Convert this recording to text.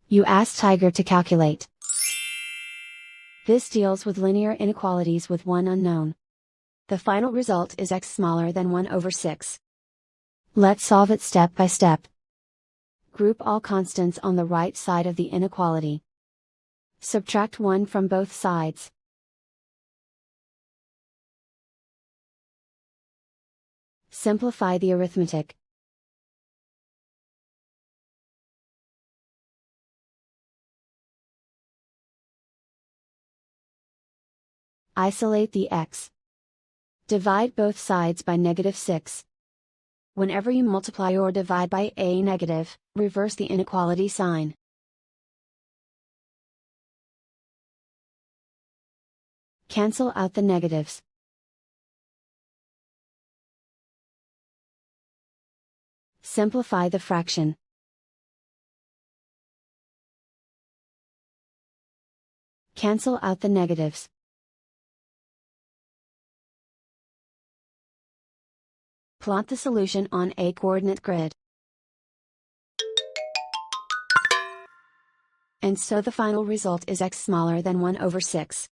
You ask Tiger to calculate. This deals with linear inequalities with one unknown. The final result is x smaller than 1 over 6. Let's solve it step by step. Group all constants on the right side of the inequality. Subtract 1 from both sides. Simplify the arithmetic. Isolate the x. Divide both sides by -6. Whenever you multiply or divide by a negative, reverse the inequality sign. Cancel out the negatives. Simplify the fraction. Cancel out the negatives. Plot the solution on a coordinate grid. And so the final result is x smaller than 1 over 6.